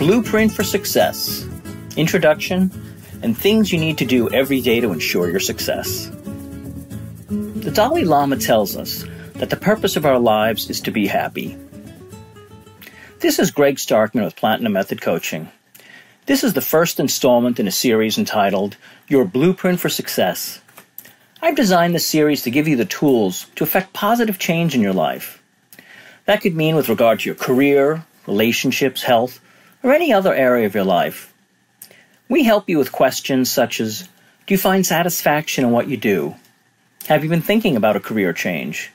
Blueprint for Success, Introduction, and Things You Need to Do Every Day to Ensure Your Success. The Dalai Lama tells us that the purpose of our lives is to be happy. This is Greg Starkman with Platinum Method Coaching. This is the first installment in a series entitled Your Blueprint for Success. I've designed this series to give you the tools to effect positive change in your life. That could mean with regard to your career, relationships, health, or any other area of your life. We help you with questions such as, do you find satisfaction in what you do? Have you been thinking about a career change?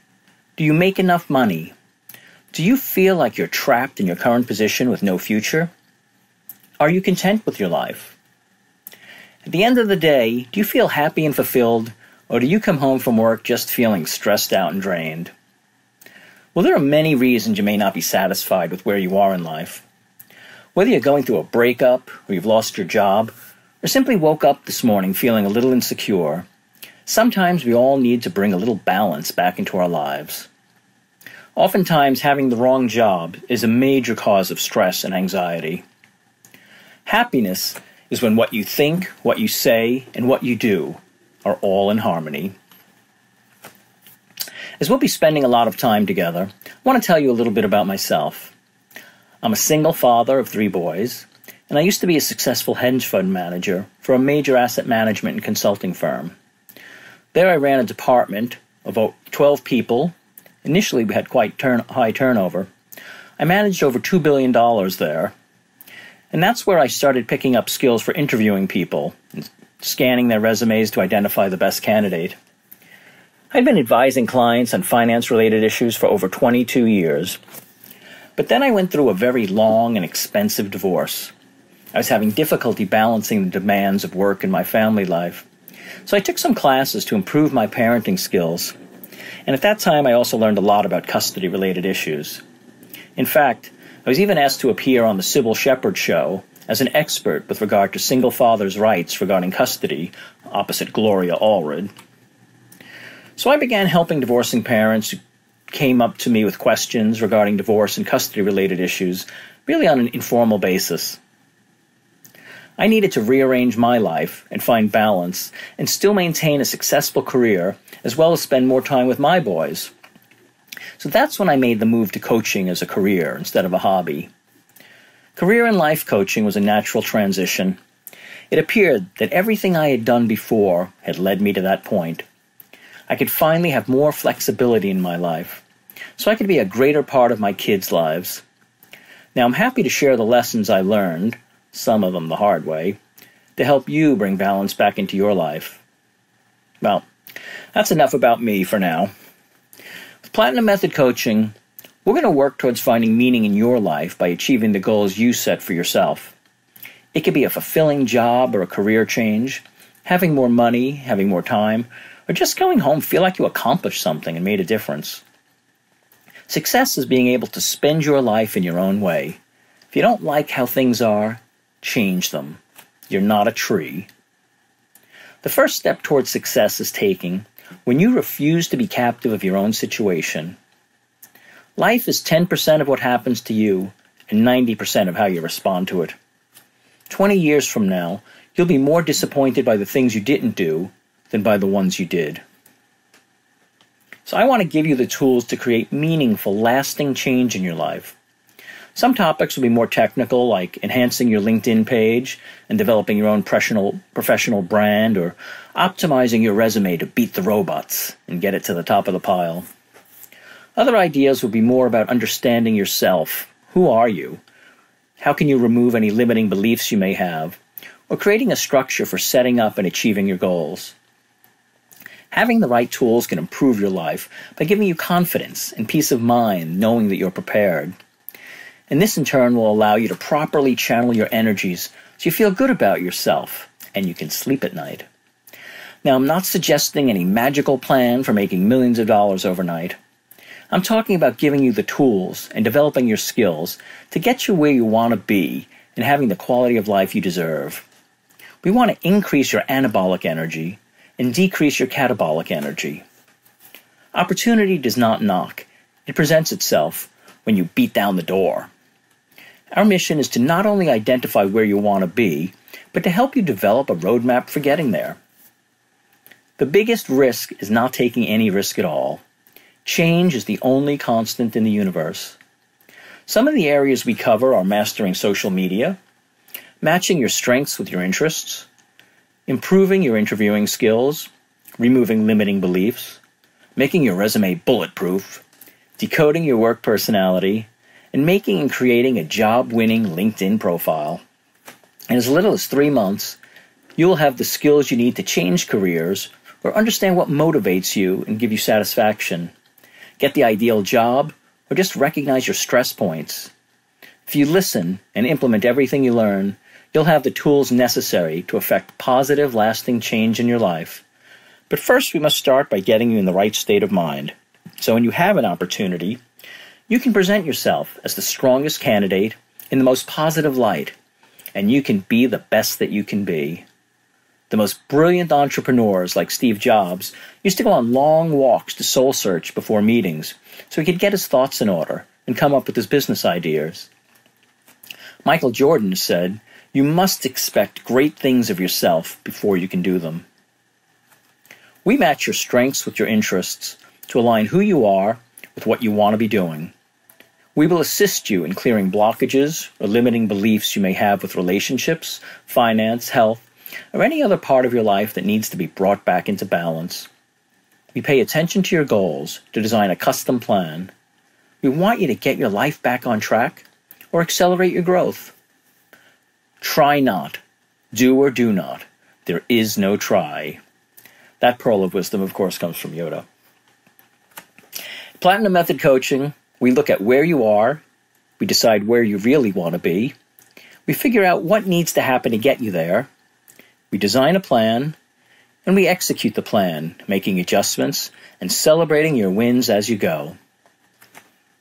Do you make enough money? Do you feel like you're trapped in your current position with no future? Are you content with your life? At the end of the day, do you feel happy and fulfilled, or do you come home from work just feeling stressed out and drained? Well, there are many reasons you may not be satisfied with where you are in life. Whether you're going through a breakup, or you've lost your job, or simply woke up this morning feeling a little insecure, sometimes we all need to bring a little balance back into our lives. Oftentimes, having the wrong job is a major cause of stress and anxiety. Happiness is when what you think, what you say, and what you do are all in harmony. As we'll be spending a lot of time together, I want to tell you a little bit about myself. I'm a single father of 3 boys, and I used to be a successful hedge fund manager for a major asset management and consulting firm. There I ran a department of about 12 people. Initially, we had quite high turnover. I managed over $2 billion there, and that's where I started picking up skills for interviewing people, and scanning their resumes to identify the best candidate. I'd been advising clients on finance-related issues for over 22 years. But then I went through a very long and expensive divorce. I was having difficulty balancing the demands of work and my family life. So I took some classes to improve my parenting skills. And at that time, I also learned a lot about custody-related issues. In fact, I was even asked to appear on the Sybil Shepherd Show as an expert with regard to single fathers' rights regarding custody, opposite Gloria Allred. So I began helping divorcing parents who came up to me with questions regarding divorce and custody-related issues, really on an informal basis. I needed to rearrange my life and find balance and still maintain a successful career, as well as spend more time with my boys. So that's when I made the move to coaching as a career instead of a hobby. Career and life coaching was a natural transition. It appeared that everything I had done before had led me to that point. I could finally have more flexibility in my life, so I could be a greater part of my kids' lives. Now, I'm happy to share the lessons I learned, some of them the hard way, to help you bring balance back into your life. Well, that's enough about me for now. With Platinum Method Coaching, we're going to work towards finding meaning in your life by achieving the goals you set for yourself. It could be a fulfilling job or a career change, having more money, having more time, or just going home feel like you accomplished something and made a difference. Success is being able to spend your life in your own way. If you don't like how things are, change them. You're not a tree. The first step towards success is taking when you refuse to be captive of your own situation. Life is 10% of what happens to you and 90% of how you respond to it. 20 years from now, you'll be more disappointed by the things you didn't do than by the ones you did. So I want to give you the tools to create meaningful, lasting change in your life. Some topics will be more technical, like enhancing your LinkedIn page and developing your own professional brand, or optimizing your resume to beat the robots and get it to the top of the pile. Other ideas will be more about understanding yourself. Who are you? How can you remove any limiting beliefs you may have? Or creating a structure for setting up and achieving your goals. Having the right tools can improve your life by giving you confidence and peace of mind knowing that you're prepared. And this in turn will allow you to properly channel your energies so you feel good about yourself and you can sleep at night. Now, I'm not suggesting any magical plan for making millions of dollars overnight. I'm talking about giving you the tools and developing your skills to get you where you want to be and having the quality of life you deserve. We want to increase your anabolic energy and decrease your catabolic energy. Opportunity does not knock. It presents itself when you beat down the door. Our mission is to not only identify where you want to be, but to help you develop a roadmap for getting there. The biggest risk is not taking any risk at all. Change is the only constant in the universe. Some of the areas we cover are mastering social media, matching your strengths with your interests, improving your interviewing skills, removing limiting beliefs, making your resume bulletproof, decoding your work personality, and making and creating a job-winning LinkedIn profile. In as little as 3 months, you will have the skills you need to change careers or understand what motivates you and give you satisfaction, get the ideal job, or just recognize your stress points. If you listen and implement everything you learn, you'll have the tools necessary to effect positive, lasting change in your life. But first, we must start by getting you in the right state of mind. So when you have an opportunity, you can present yourself as the strongest candidate in the most positive light, and you can be the best that you can be. The most brilliant entrepreneurs, like Steve Jobs, used to go on long walks to soul search before meetings so he could get his thoughts in order and come up with his business ideas. Michael Jordan said, "You must expect great things of yourself before you can do them." We match your strengths with your interests to align who you are with what you want to be doing. We will assist you in clearing blockages or limiting beliefs you may have with relationships, finance, health, or any other part of your life that needs to be brought back into balance. We pay attention to your goals to design a custom plan. We want you to get your life back on track or accelerate your growth. Try not. Do or do not. There is no try. That pearl of wisdom, of course, comes from Yoda. Platinum Method Coaching, we look at where you are, we decide where you really want to be, we figure out what needs to happen to get you there, we design a plan, and we execute the plan, making adjustments and celebrating your wins as you go.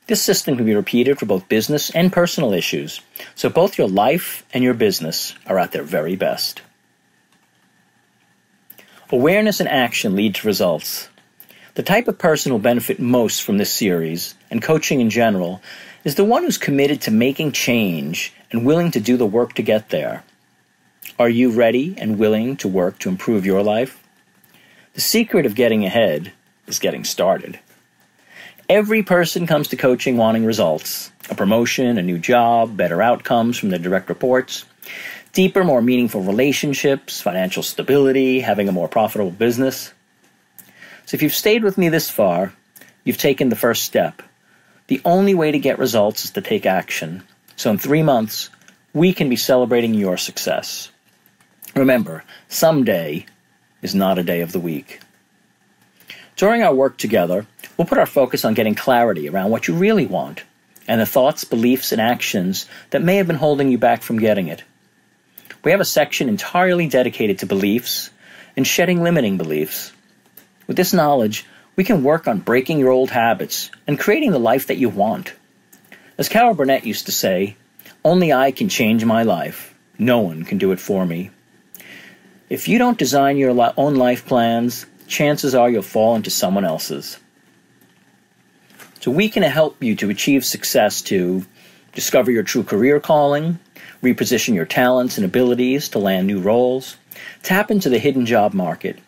This system can be repeated for both business and personal issues, so both your life and your business are at their very best. Awareness and action lead to results. The type of person who will benefit most from this series, and coaching in general, is the one who's committed to making change and willing to do the work to get there. Are you ready and willing to work to improve your life? The secret of getting ahead is getting started. Every person comes to coaching wanting results, a promotion, a new job, better outcomes from their direct reports, deeper, more meaningful relationships, financial stability, having a more profitable business. So if you've stayed with me this far, you've taken the first step. The only way to get results is to take action. So in 3 months, we can be celebrating your success. Remember, someday is not a day of the week. During our work together, we'll put our focus on getting clarity around what you really want and the thoughts, beliefs, and actions that may have been holding you back from getting it. We have a section entirely dedicated to beliefs and shedding limiting beliefs. With this knowledge, we can work on breaking your old habits and creating the life that you want. As Carol Burnett used to say, "Only I can change my life. No one can do it for me." If you don't design your own life plans, chances are you'll fall into someone else's. So we can help you to achieve success to discover your true career calling, reposition your talents and abilities to land new roles, tap into the hidden job market,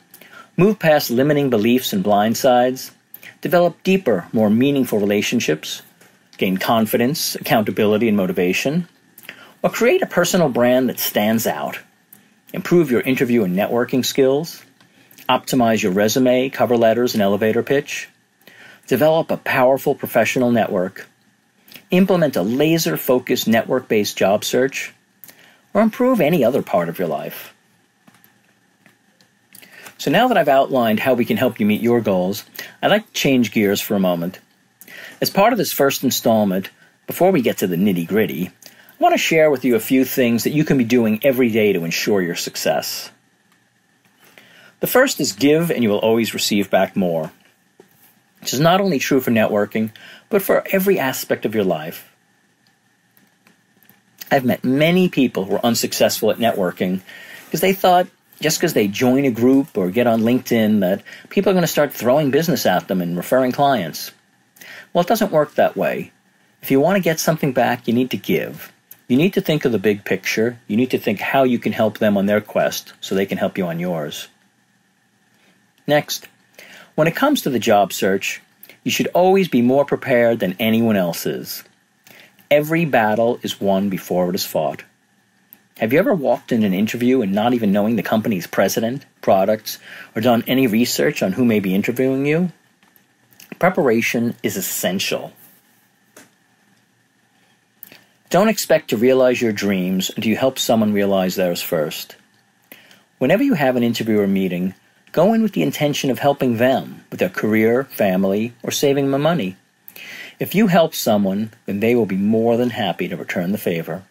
move past limiting beliefs and blind sides, develop deeper, more meaningful relationships, gain confidence, accountability, and motivation, or create a personal brand that stands out, improve your interview and networking skills, optimize your resume, cover letters, and elevator pitch, develop a powerful professional network, implement a laser-focused network-based job search, or improve any other part of your life. So now that I've outlined how we can help you meet your goals, I'd like to change gears for a moment. As part of this first installment, before we get to the nitty-gritty, I want to share with you a few things that you can be doing every day to ensure your success. The first is give and you will always receive back more. This is not only true for networking, but for every aspect of your life. I've met many people who are unsuccessful at networking because they thought just because they join a group or get on LinkedIn that people are going to start throwing business at them and referring clients. Well, it doesn't work that way. If you want to get something back, you need to give. You need to think of the big picture. You need to think how you can help them on their quest so they can help you on yours. Next, when it comes to the job search, you should always be more prepared than anyone else is. Every battle is won before it is fought. Have you ever walked in an interview and not even knowing the company's president, products, or done any research on who may be interviewing you? Preparation is essential. Don't expect to realize your dreams until you help someone realize theirs first. Whenever you have an interview or meeting, go in with the intention of helping them with their career, family, or saving them money. If you help someone, then they will be more than happy to return the favor.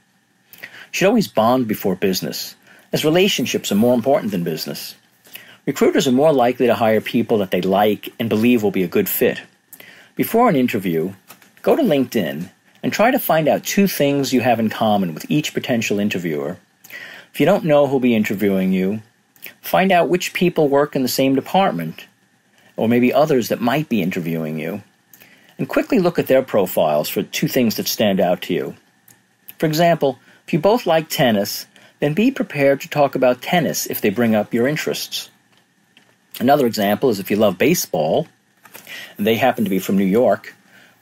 You should always bond before business, as relationships are more important than business. Recruiters are more likely to hire people that they like and believe will be a good fit. Before an interview, go to LinkedIn and try to find out 2 things you have in common with each potential interviewer. If you don't know who'll be interviewing you, find out which people work in the same department, or maybe others that might be interviewing you, and quickly look at their profiles for 2 things that stand out to you. For example, if you both like tennis, then be prepared to talk about tennis if they bring up your interests. Another example is if you love baseball, and they happen to be from New York,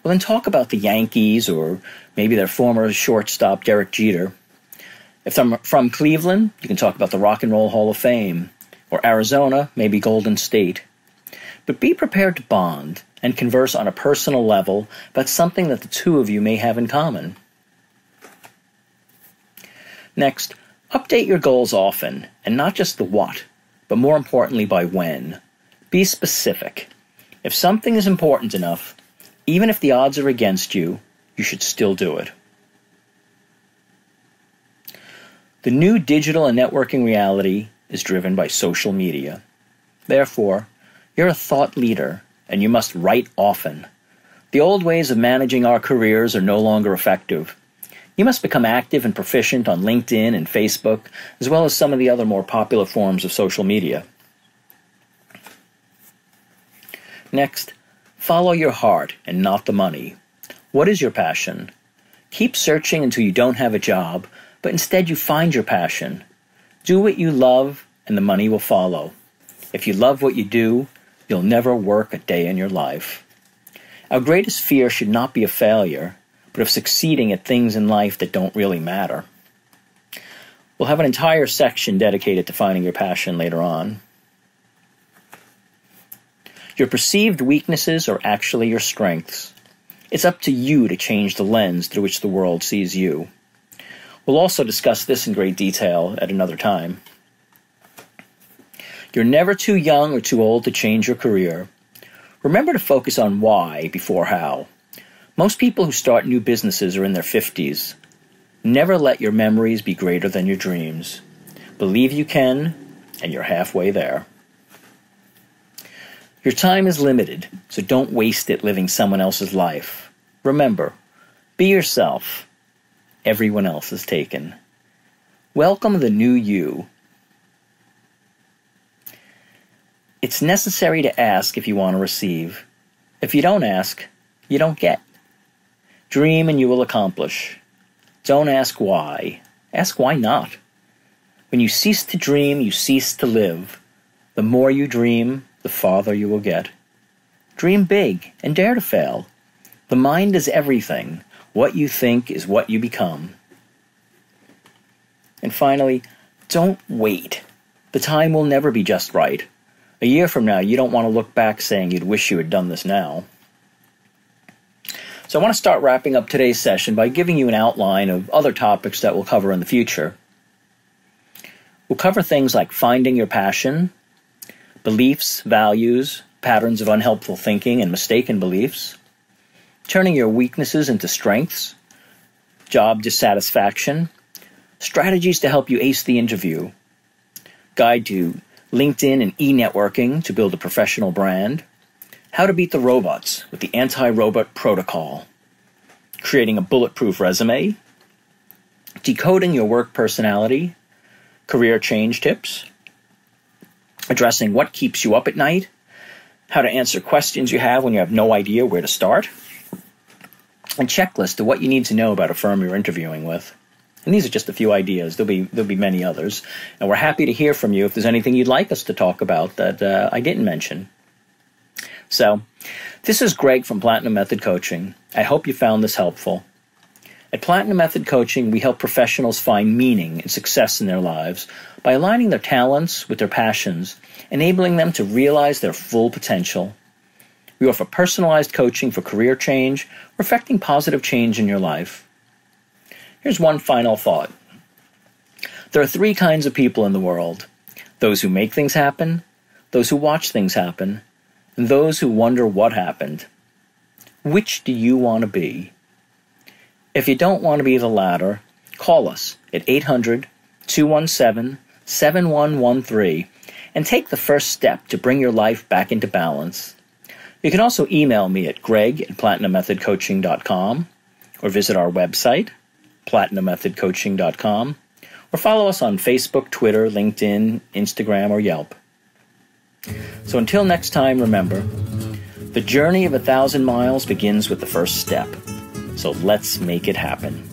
well then talk about the Yankees or maybe their former shortstop Derek Jeter. If they're from Cleveland, you can talk about the Rock and Roll Hall of Fame, or Arizona, maybe Golden State. But be prepared to bond and converse on a personal level about something that the 2 of you may have in common. Next, update your goals often, and not just the what, but more importantly by when. Be specific. If something is important enough, even if the odds are against you, you should still do it. The new digital and networking reality is driven by social media. Therefore, you're a thought leader, and you must write often. The old ways of managing our careers are no longer effective. You must become active and proficient on LinkedIn and Facebook, as well as some of the other more popular forms of social media. Next, follow your heart and not the money. What is your passion? Keep searching until you don't have a job, but instead you find your passion. Do what you love, and the money will follow. If you love what you do, you'll never work a day in your life. Our greatest fear should not be of failure, but of succeeding at things in life that don't really matter. We'll have an entire section dedicated to finding your passion later on. Your perceived weaknesses are actually your strengths. It's up to you to change the lens through which the world sees you. We'll also discuss this in great detail at another time. You're never too young or too old to change your career. Remember to focus on why before how. Most people who start new businesses are in their 50s. Never let your memories be greater than your dreams. Believe you can, and you're halfway there. Your time is limited, so don't waste it living someone else's life. Remember, be yourself. Everyone else is taken. Welcome the new you. It's necessary to ask if you want to receive. If you don't ask, you don't get. Dream and you will accomplish. Don't ask why. Ask why not. When you cease to dream, you cease to live. The more you dream, the farther you will get. Dream big and dare to fail. The mind is everything. What you think is what you become. And finally, don't wait. The time will never be just right. A year from now, you don't want to look back saying you'd wish you had done this now. So I want to start wrapping up today's session by giving you an outline of other topics that we'll cover in the future. We'll cover things like finding your passion, beliefs, values, patterns of unhelpful thinking and mistaken beliefs, turning your weaknesses into strengths, job dissatisfaction, strategies to help you ace the interview, guide to LinkedIn and e-networking to build a professional brand, how to beat the robots with the anti-robot protocol, creating a bulletproof resume, decoding your work personality, career change tips, addressing what keeps you up at night, how to answer questions you have when you have no idea where to start, and checklist of what you need to know about a firm you're interviewing with. And these are just a few ideas. There'll be many others. And we're happy to hear from you if there's anything you'd like us to talk about that I didn't mention. So, this is Greg from Platinum Method Coaching. I hope you found this helpful. At Platinum Method Coaching, we help professionals find meaning and success in their lives by aligning their talents with their passions, enabling them to realize their full potential. We offer personalized coaching for career change or effecting positive change in your life. Here's one final thought. There are 3 kinds of people in the world: those who make things happen, those who watch things happen, and those who wonder what happened. Which do you want to be? If you don't want to be the latter, call us at 800-217-7113 and take the first step to bring your life back into balance. You can also email me at greg@platinummethod.coaching.com or visit our website, platinummethod.coaching.com, or follow us on Facebook, Twitter, LinkedIn, Instagram, or Yelp. So until next time, remember, the journey of 1,000 miles begins with the first step. So let's make it happen.